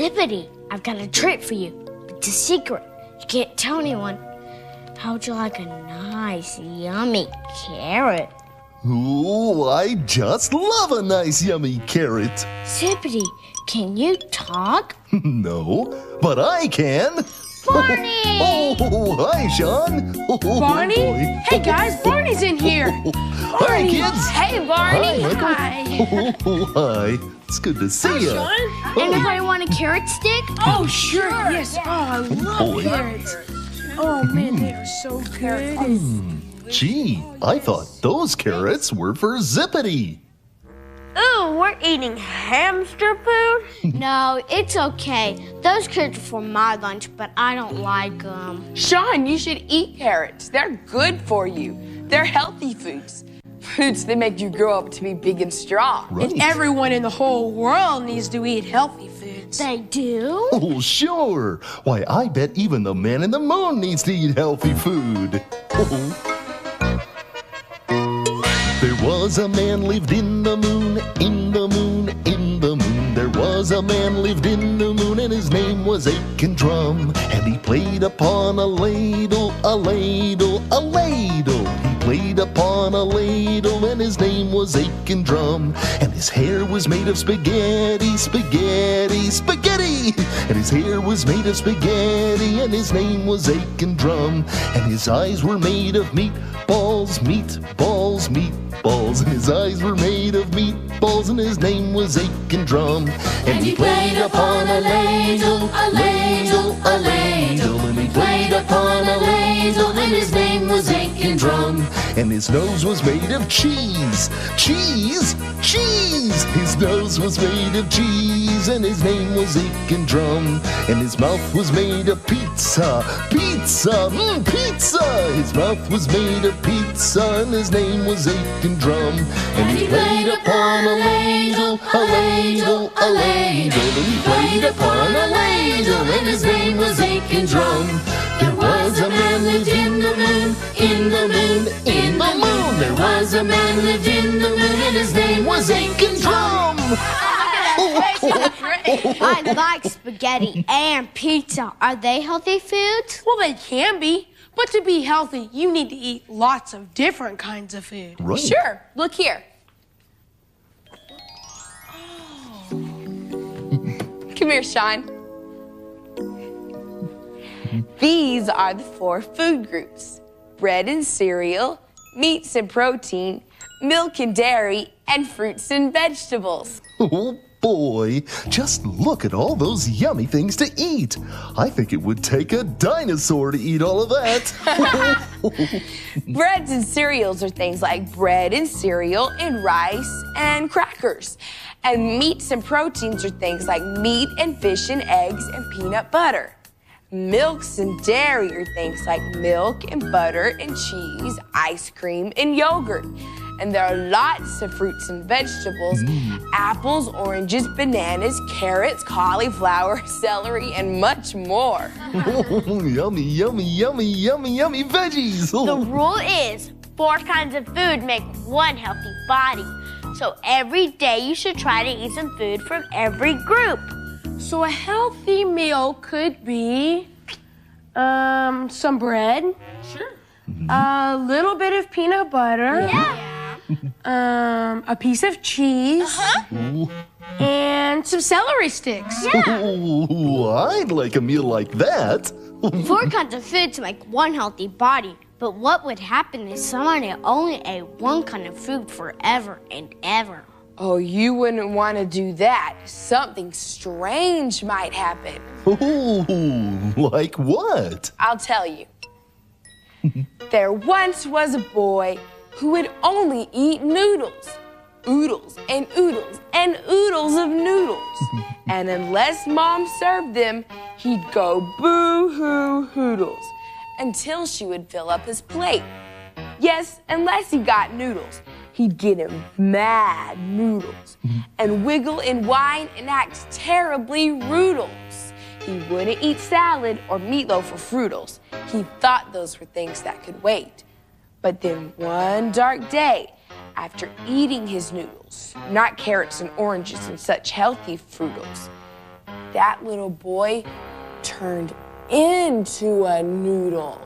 Zippity, I've got a treat for you. It's a secret. You can't tell anyone. How would you like a nice, yummy carrot? Ooh, I just love a nice, yummy carrot. Zippity, can you talk? No, but I can. Barney! Oh, hi, Sean. Barney? Boy. Hey, guys, Barney's in here. Hi, kids. Hey, Barney! Hi, Michael. Hi. It's good to see you. Sean? Anybody want a carrot stick? Oh, sure, yes. Oh, I love boy. carrots. Oh, man, they are so good. Gee, I thought those carrots were for Zippity. Ooh, we're eating hamster food? No, it's okay. Those carrots are for my lunch, but I don't like them. Sean, you should eat carrots. They're good for you. They're healthy foods. Foods that make you grow up to be big and strong. Right. And everyone in the whole world needs to eat healthy foods. They do? Oh, sure. Why, I bet even the man in the moon needs to eat healthy food. There was a man lived in the moon, in the moon, in the moon. There was a man lived in the moon, and his name was Aiken Drum. And he played upon a ladle, a ladle, a ladle. He played upon a ladle, and his name was Aiken Drum. And his hair was made of spaghetti, spaghetti, spaghetti. And his hair was made of spaghetti, and his name was Aiken Drum. And his eyes were made of meatballs, meatballs, meatballs. And his eyes were made of meatballs, and his name was Aiken Drum. And he played upon a ladle, a ladle, a ladle. And he played upon a ladle, and his name was Aiken Drum. And his nose was made of cheese, cheese, cheese. His nose was made of cheese, and his name was Aiken Drum. And his mouth was made of pizza, pizza, pizza. His mouth was made of pizza, and his name was Aiken Drum. And he played upon a ladle, a ladle, a ladle. And he played upon a ladle, and his name was Aiken Drum. There was a man lived in the moon, in the moon, in the moon. There was a man lived in the moon, and his name was Aiken Drum. I like spaghetti and pizza. Are they healthy foods? Well, they can be. But to be healthy, you need to eat lots of different kinds of food. Right. Sure, look here. Come here, Sean. These are the 4 food groups: bread and cereal, meats and protein, milk and dairy, and fruits and vegetables. Oh boy, just look at all those yummy things to eat. I think it would take a dinosaur to eat all of that. Breads and cereals are things like bread and cereal and rice and crackers. And meats and proteins are things like meat and fish and eggs and peanut butter. Milks and dairy are things like milk and butter and cheese, ice cream and yogurt. And there are lots of fruits and vegetables: apples, oranges, bananas, carrots, cauliflower, celery, and much more. Yummy, yummy, yummy, yummy, yummy veggies. The rule is 4 kinds of food make one healthy body. So every day you should try to eat some food from every group. So a healthy meal could be some bread. Sure. A little bit of peanut butter. Yeah. A piece of cheese. And some celery sticks. Ooh, I'd like a meal like that. 4 kinds of food to make one healthy body. But what would happen if somebody only ate one kind of food forever and ever? Oh, you wouldn't want to do that. Something strange might happen. Ooh, like what? I'll tell you. There once was a boy who would only eat noodles. Oodles and oodles and oodles of noodles. And unless Mom served them, he'd go boo-hoo hoodles until she would fill up his plate. Yes, unless he got noodles. He'd get him mad noodles and wiggle and whine and act terribly roodles. He wouldn't eat salad or meatloaf or fruitles. He thought those were things that could wait. But then one dark day, after eating his noodles, not carrots and oranges and such healthy fruitles, that little boy turned into a noodle.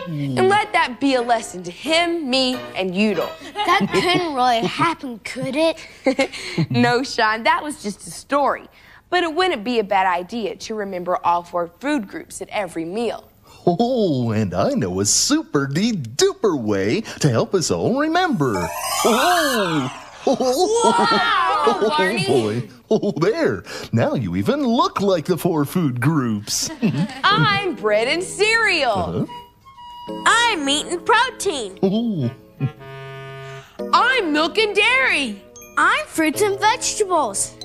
And let that be a lesson to him, me, and Udall. That couldn't really happen, could it? No, Sean, that was just a story. But it wouldn't be a bad idea to remember all 4 food groups at every meal. Oh, and I know a super-de-duper way to help us all remember. Oh! Wow, Barney! Oh, boy. Oh, there. Now you even look like the 4 food groups. I'm bread and cereal. I'm meat and protein. Oh. I'm milk and dairy. I'm fruits and vegetables.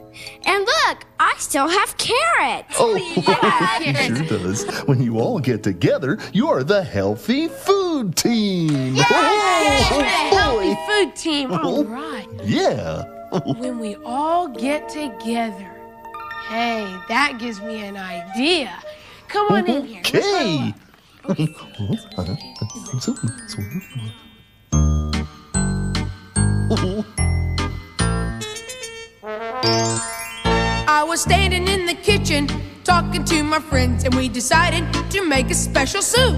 And look, I still have carrots. Oh, he sure does. When you all get together, you're the healthy food team. Yeah, Oh, healthy boy. food team. All right. Yeah. When we all get together. Hey, that gives me an idea. Come on in here. Okay. I was standing in the kitchen talking to my friends, and we decided to make a special soup.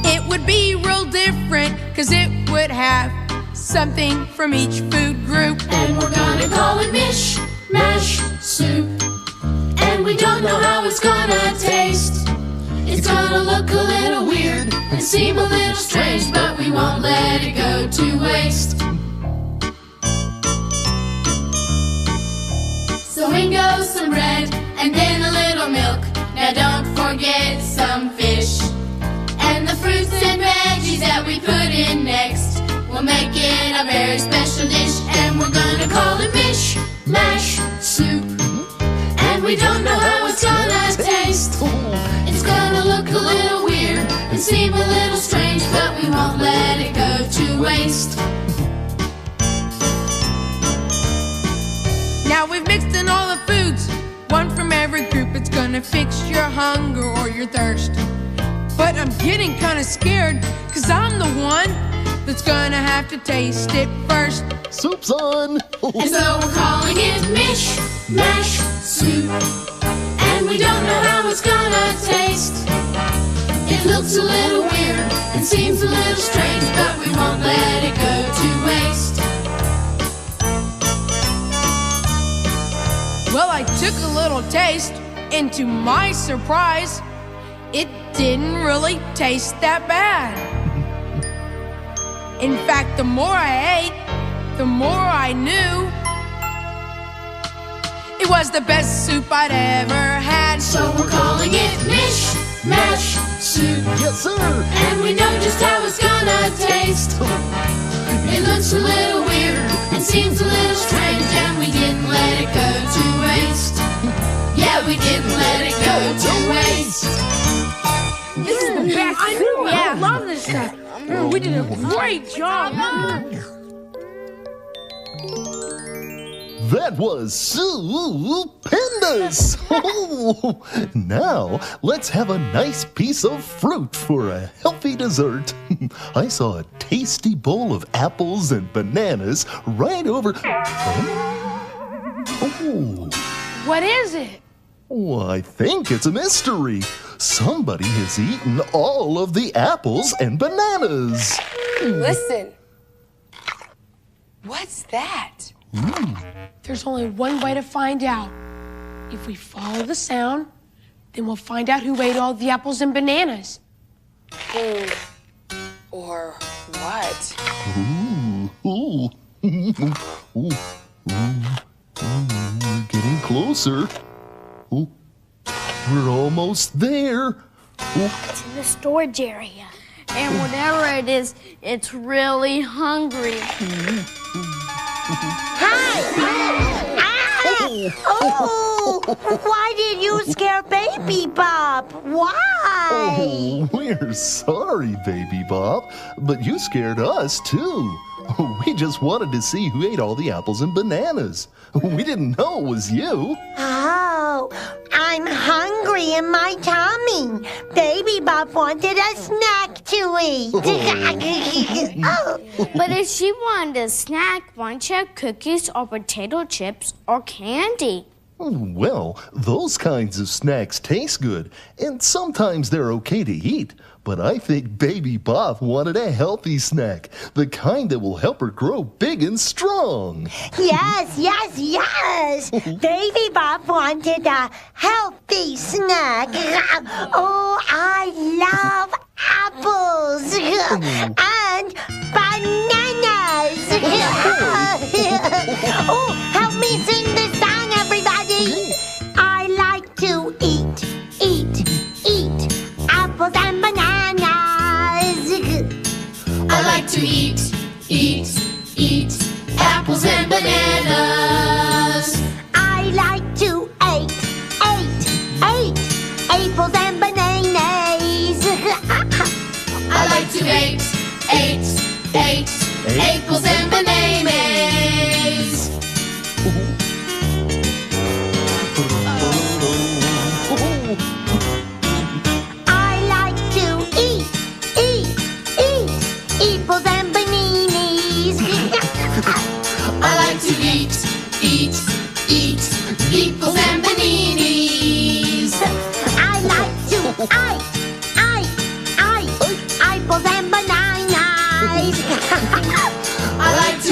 It would be real different, cause it would have something from each food group. And we're gonna call it mish, mash, soup. And we don't know how it's gonna taste. It's gonna look a little weird and seem a little strange, but we won't let it go to waste. So in goes some bread and then a little milk. Now don't forget some fish. And the fruits and veggies that we put in next will make it a very special dish. And we're gonna call it mish, mash, soup. And we don't know how it's gonna taste. It's gonna look a little weird and seem a little strange, but we won't let it go to waste. Now we've mixed in all the foods, one from every group. It's gonna fix your hunger or your thirst. But I'm getting kinda scared, cause I'm the one that's gonna have to taste it first. Soup's on. And so we're calling it mish, mash, soup. And we don't know how it's gonna taste. It looks a little weird and seems a little strange, but we won't let it go to waste. Well, I took a little taste, and to my surprise, it didn't really taste that bad. In fact, the more I ate, the more I knew it was the best soup I'd ever had. So we're calling it mish, mash, soup. Yes, sir. And we know just how it's gonna taste. It looks a little weird and seems a little strange, and we didn't let it go to waste. Yeah, we didn't let it go to waste. This is the best. I know. Yeah. I love this stuff. We did a great job. That was stupendous. Oh, now, let's have a nice piece of fruit for a healthy dessert. I saw a tasty bowl of apples and bananas right over... Oh. What is it? Oh, I think it's a mystery. Somebody has eaten all of the apples and bananas. Listen. What's that? There's only one way to find out. If we follow the sound, then we'll find out who ate all the apples and bananas. Who or what? Ooh. Ooh. Getting closer. Ooh. We're almost there. It's in the storage area. And whatever it is, it's really hungry. Oh, why did you scare Baby Bop? Why? Oh, we're sorry, Baby Bop, but you scared us too. We just wanted to see who ate all the apples and bananas. We didn't know it was you. Oh, I'm hungry in my tummy. Baby Bop wanted a snack to eat. Oh. But if she wanted a snack, why don't you have cookies or potato chips or candy? Well, those kinds of snacks taste good, and sometimes they're okay to eat. But I think Baby Bop wanted a healthy snack, the kind that will help her grow big and strong. Yes. Baby Bop wanted a healthy snack. Oh, I love apples and bananas. Oh, help me sing this song, everybody. I like to eat apples and bananas. I like to eat apples and bananas. I like to eat apples and bananas. I like to eat apples and bananas. I like to eat apples and bananas. I like to eat apples and bananas. I like to eat apples and bananas. I like to eat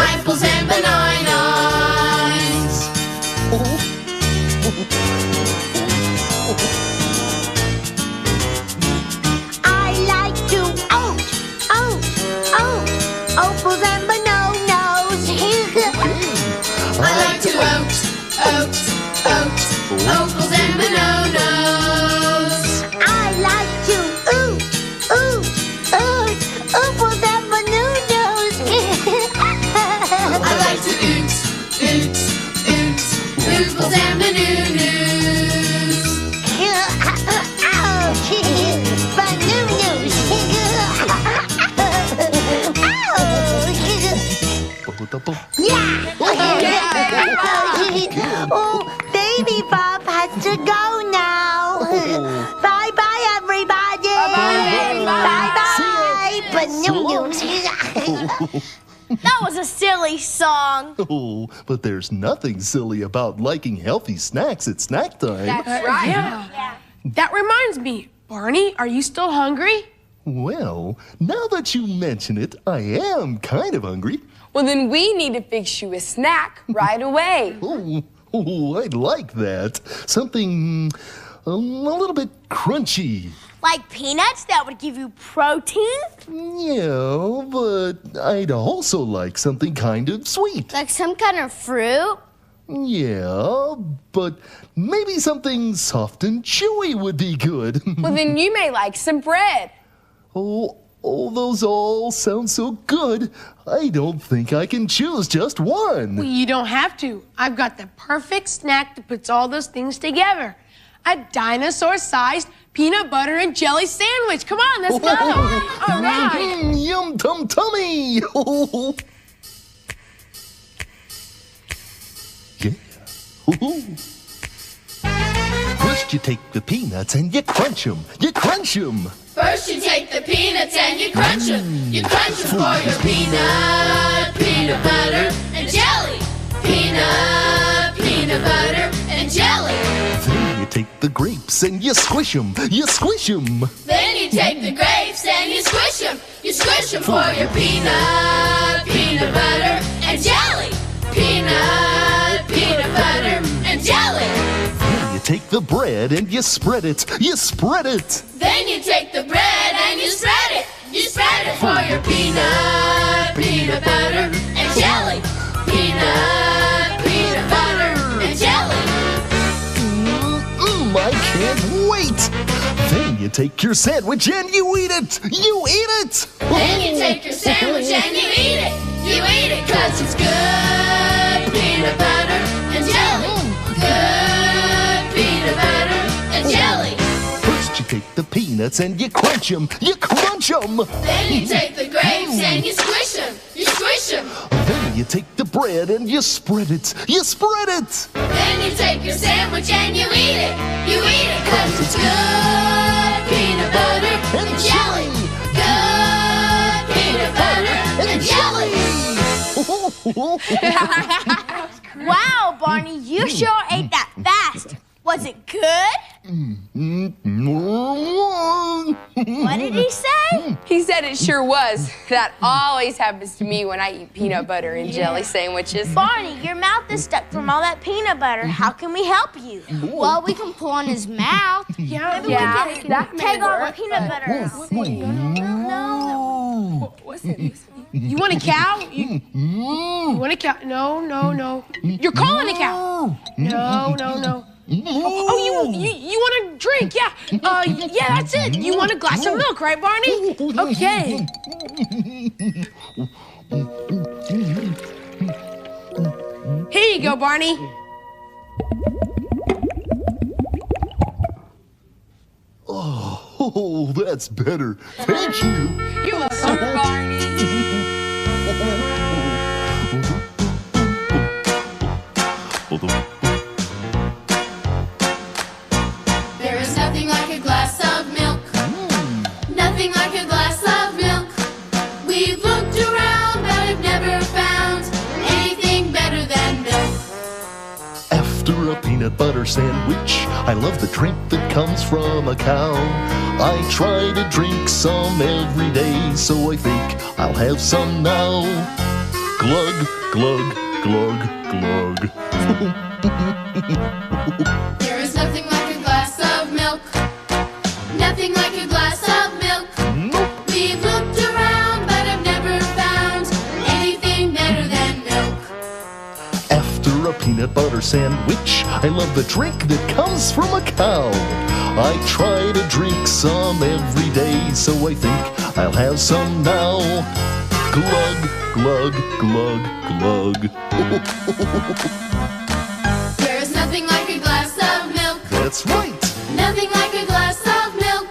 apples and bananas. I like to apples and bananas. I like to apples and bananas. I like to apples and bananas. I like to apples and bananas. Oh, Baby Bop has to go now. Bye-bye, everybody. Bye-bye. That was a silly song. Oh, but there's nothing silly about liking healthy snacks at snack time. That's right. Yeah. That reminds me, Barney, are you still hungry? Well, now that you mention it, I am kind of hungry. Well, then we need to fix you a snack right away. Oh, I'd like that. Something a little bit crunchy. Like peanuts that would give you protein? Yeah, but I'd also like something kind of sweet. Like some kind of fruit? Yeah, but maybe something soft and chewy would be good. Well, then you may like some bread. Oh, those all sound so good. I don't think I can choose just one. Well, you don't have to. I've got the perfect snack that puts all those things together. A dinosaur-sized peanut butter and jelly sandwich. Come on, let's go. All right. Yum tum tummy. Yeah. First you take the peanuts and you crunch them. First you take the peanuts and you crunch them. You crunch them for your peanut butter and jelly. Peanut butter and jelly. Then you take the grapes and you squish them. Then you take the grapes and you squish them for your peanut butter and jelly. Peanut butter and jelly. Then you take the bread and you spread it. Then you take the bread and you spread it. You spread it for your peanut butter and jelly. Peanut butter and jelly. I can't wait. Then you take your sandwich and you eat it. Then you take your sandwich and you eat it. You eat it 'cause it's good peanut butter and jelly. Good peanut butter and jelly. First you take the peanuts and you crunch them. Then you take the grapes and you squish them. Then you take the bread and you spread it. Then you take your sandwich and you eat it. You eat it 'cause it's good peanut butter and jelly. Good peanut butter and jelly. Wow, Barney, you sure ate that fast. Was it good? What did he say? He said it sure was. That always happens to me when I eat peanut butter and jelly sandwiches. Barney, your mouth is stuck from all that peanut butter. How can we help you? Well, we can pull on his mouth. Maybe we can take all the peanut butter out. No. What's it? You want a cow? You want a cow? No. You're calling a cow. No. Oh, you want a drink? Yeah. Yeah, that's it. You want a glass of milk, right, Barney? Okay. Here you go, Barney. Oh, that's better. Thank you. You're welcome, Barney. There is nothing like a glass of milk. Nothing like a glass of milk. We've looked around, but have never found anything better than milk. After a peanut butter sandwich, I love the drink that comes from a cow. I try to drink some every day, so I think I'll have some now. Glug, glug, glug, glug. There is nothing like a glass of milk. Nothing like a glass of milk. We've looked around, but have never found anything better than milk. After a peanut butter sandwich, I love the drink that comes from a cow. I try to drink some every day, so I think I'll have some now. Glug, glug, glug, glug. There is nothing like a glass of milk. That's right. Nothing like a glass of milk.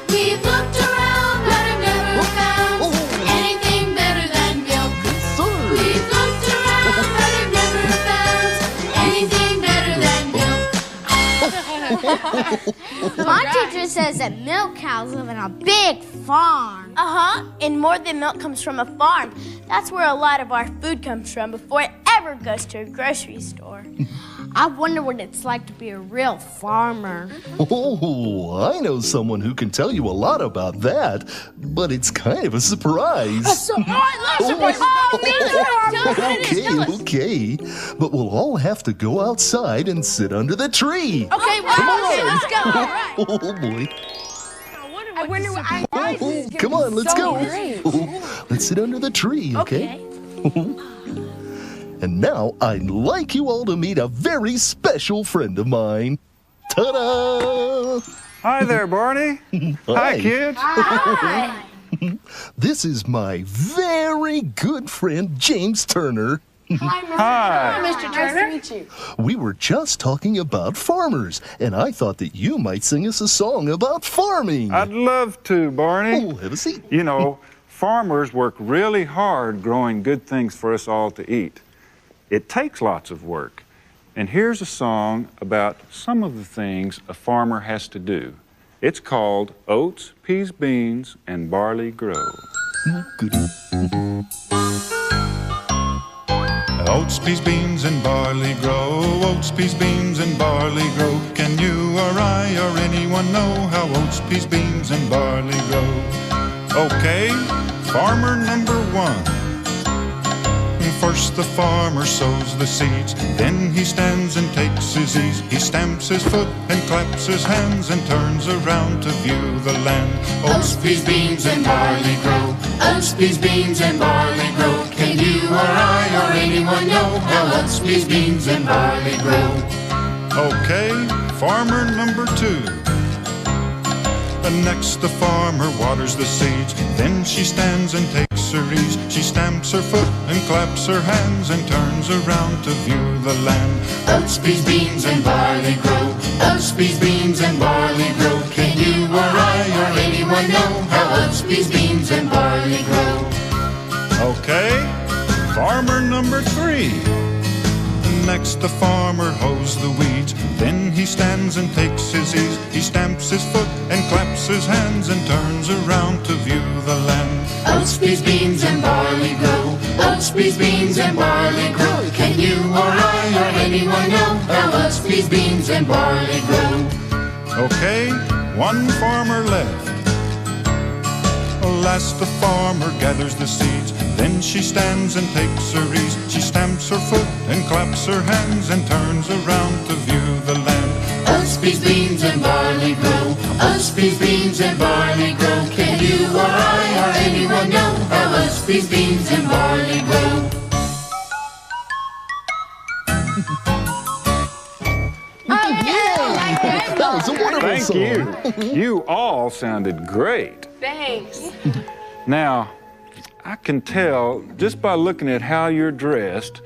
We've looked around, but have never found anything better than milk. We've looked around, but have never found anything better than milk. My teacher says that milk cows live in a big farm. And more than milk comes from a farm. That's where a lot of our food comes from before it ever goes to a grocery store. I wonder what it's like to be a real farmer. Oh, I know someone who can tell you a lot about that, but it's kind of a surprise. Okay. But we'll all have to go outside and sit under the tree. Okay, Come on. let's go. All right. Oh, boy. I wonder what I Come on, let's go. Great. Let's sit under the tree, okay? And now I'd like you all to meet a very special friend of mine. Ta-da! Hi there, Barney. Hi, kids. Hi. This is my very good friend, James Turner. Hi. Mr. Turner. Nice to meet you. We were just talking about farmers, and I thought that you might sing us a song about farming. I'd love to, Barney. Oh, have a seat. You know, farmers work really hard growing good things for us all to eat. It takes lots of work. And here's a song about some of the things a farmer has to do. It's called Oats, Peas, Beans, and Barley Grow. Good. Oats, peas, beans, and barley grow. Oats, peas, beans, and barley grow. Can you or I or anyone know how oats, peas, beans, and barley grow? Okay, farmer number one. First the farmer sows the seeds, then he stands and takes his ease. He stamps his foot and claps his hands and turns around to view the land. Oats, peas, beans, and barley grow. Oats, peas, beans, and barley grow. Can you or I or anyone know how oats, peas, beans, and barley grow? Okay, farmer number two. And next the farmer waters the seeds, then she stands and takes her ease. She stamps her foot and claps her hands and turns around to view the land. Oats, peas, beans, and barley grow. Oats, peas, beans, and barley grow. Can you or I or anyone know how oats, peas, beans, and barley grow? Okay, farmer number three. Next the farmer hoes the weeds, then he stands and takes his ease. He stamps his foot and claps his hands and turns around to view the land. Oats, peas, beans, and barley grow. Oats, peas, beans, and barley grow. Can you or I anyone know how us peas, beans, and barley grow? Okay, one farmer left. Last the farmer gathers the seeds, then she stands and takes her ease. She stamps her foot and claps her hands and turns around to view the land. Us peas, beans, and barley grow. Us peas, beans, and barley grow. Can you or I or anyone know how us peas, beans, and barley grow? That was a wonderful Thank song. you. You all sounded great. Thanks. Now, I can tell just by looking at how you're dressed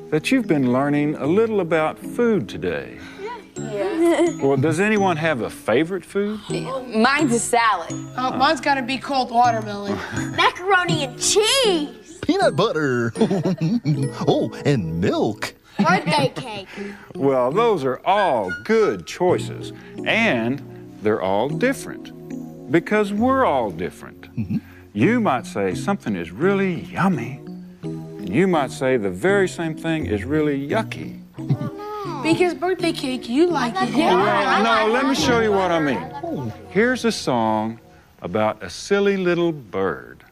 that you've been learning a little about food today. Yeah. Well, does anyone have a favorite food? Mine's a salad. Oh, mine's gotta be cold watermelon. Macaroni and cheese. Peanut butter. Oh, and milk. Birthday cake. Well, those are all good choices, and they're all different because we're all different. You might say something is really yummy, and you might say the very same thing is really yucky. Because birthday cake, you like it. Well, no, let me show you what I mean. Here's a song about a silly little bird.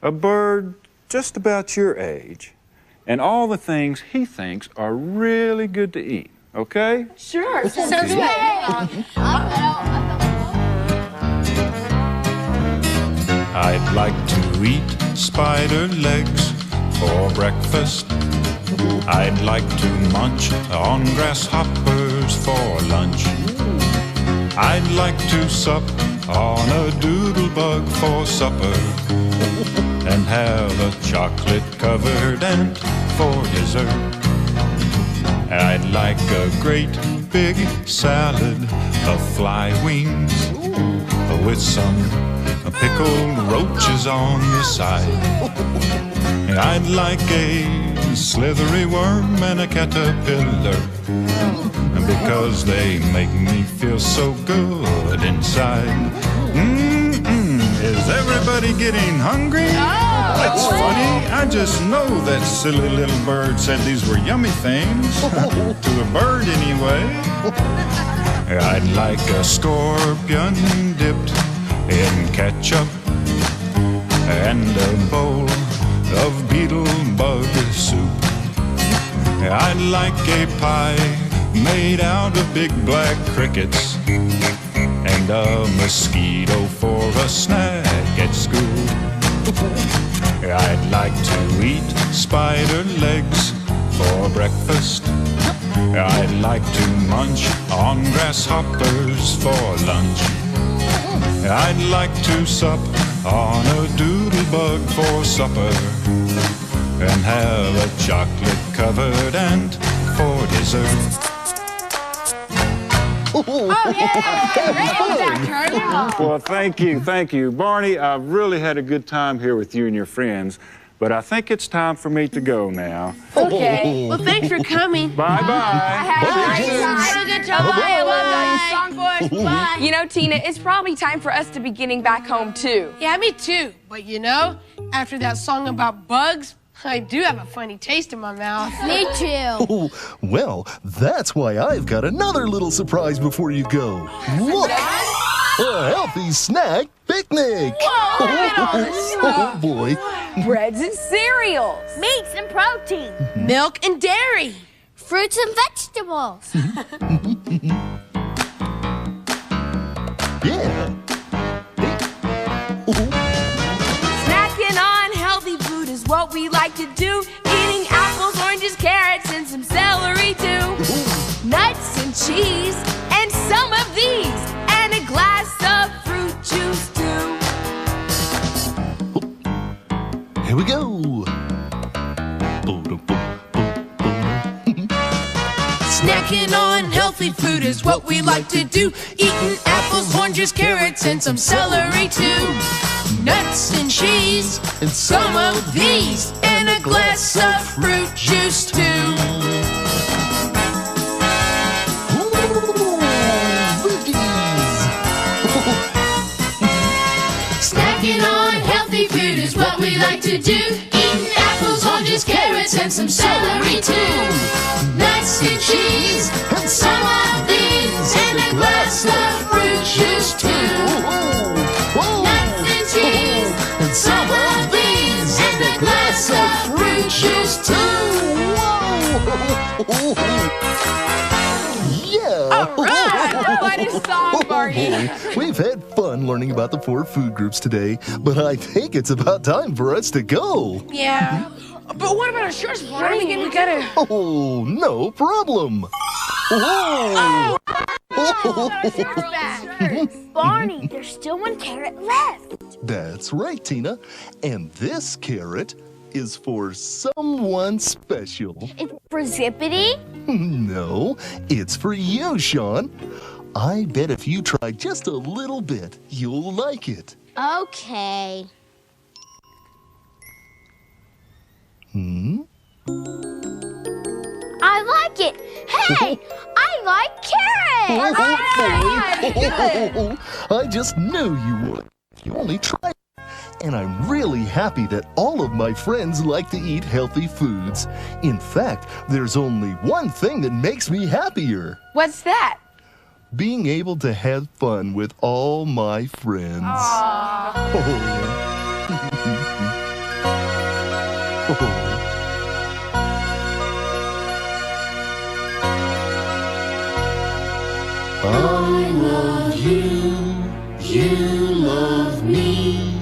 A bird just about your age, and all the things he thinks are really good to eat, okay? Sure. Sounds good. I'd like to eat spider legs for breakfast. I'd like to munch on grasshoppers for lunch. I'd like to sup on a doodle bug for supper and have a chocolate-covered ant for dessert. I'd like a great big salad of fly wings with some pickled roaches on the side. I'd like a slithery worm and a caterpillar because they make me feel so good inside. Is everybody getting hungry? That's funny. I just know that silly little bird said these were yummy things. To a bird, anyway. I'd like a scorpion dipped in ketchup and a bowl of beetle bug soup. I'd like a pie made out of big black crickets and a mosquito for a snack at school. I'd like to eat spider legs for breakfast. I'd like to munch on grasshoppers for lunch. I'd like to sup on a doodle bug for supper and have a chocolate-covered ant for dessert. Well, thank you. Barney, I've really had a good time here with you and your friends, but I think it's time for me to go now. Okay. Well, thanks for coming. Bye-bye. Have a good job. Bye. You know, Tina, it's probably time for us to be getting back home, too. Yeah, me too. But you know, after that song about bugs, I do have a funny taste in my mouth. Me too. Oh, well, that's why I've got another little surprise before you go. Look! A healthy snack picnic! Whoa, look at all this stuff. Oh, boy. Breads and cereals. Meats and protein. Milk and dairy. Fruits and vegetables. Yeah. Snacking on healthy food is what we like to do. Eating apples, oranges, carrots, and some celery too. Nuts and cheese, and some of these, and a glass of fruit juice too. Here we go. Snacking on healthy food is what we like to do. Eating apples, oranges, carrots, and some celery too. Nuts and cheese, and some of these, and a glass of fruit juice too. Snacking on healthy food is what we like to do. Eating apples, oranges, carrots, and some celery too. Nuts cheese, and some of beans, and a glass of fruit juice too. Nuts and cheese, and some of beans, and a glass of fruit juice too. Yeah! All right, what a song, Barney. We've had fun learning about the 4 food groups today, but I think it's about time for us to go. Yeah. But what about our shirts, Barney? We gotta... Oh, no problem. Whoa! Barney, there's still 1 carrot left. That's right, Tina. And this carrot is for someone special. It's for Zippity? No, it's for you, Sean. I bet if you try just a little bit, you'll like it. Okay. I like it. Hey, I like carrots. I just knew you would. You only tried. And I'm really happy that all of my friends like to eat healthy foods. In fact, there's only one thing that makes me happier. What's that? Being able to have fun with all my friends. I love you, you love me.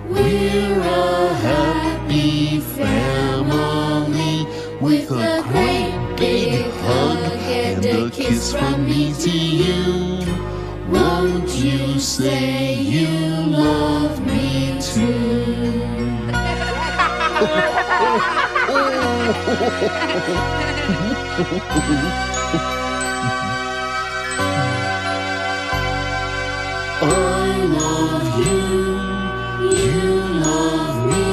We're a happy family with a great big hug and a kiss from me to you. Won't you say you love me too? I love you, you love me.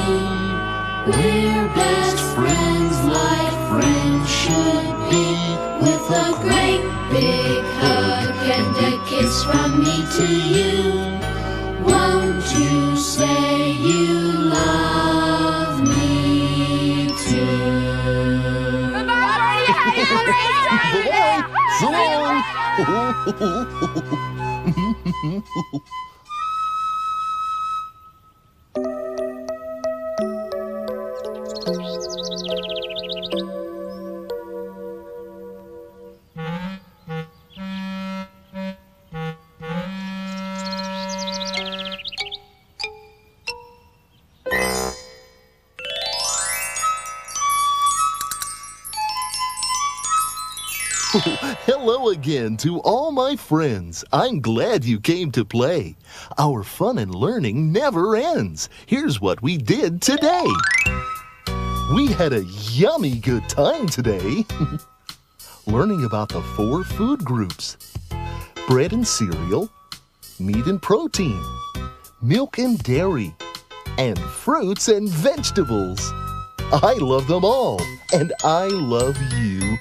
We're best friends like friends should be. With a great big hug and a kiss from me to you. Won't you say you love me too? Bye-bye. So long. Hello again to all my friends. I'm glad you came to play. Our fun and learning never ends. Here's what we did today. We had a yummy good time today. Learning about the 4 food groups. Bread and cereal, meat and protein, milk and dairy, and fruits and vegetables. I love them all, and I love you.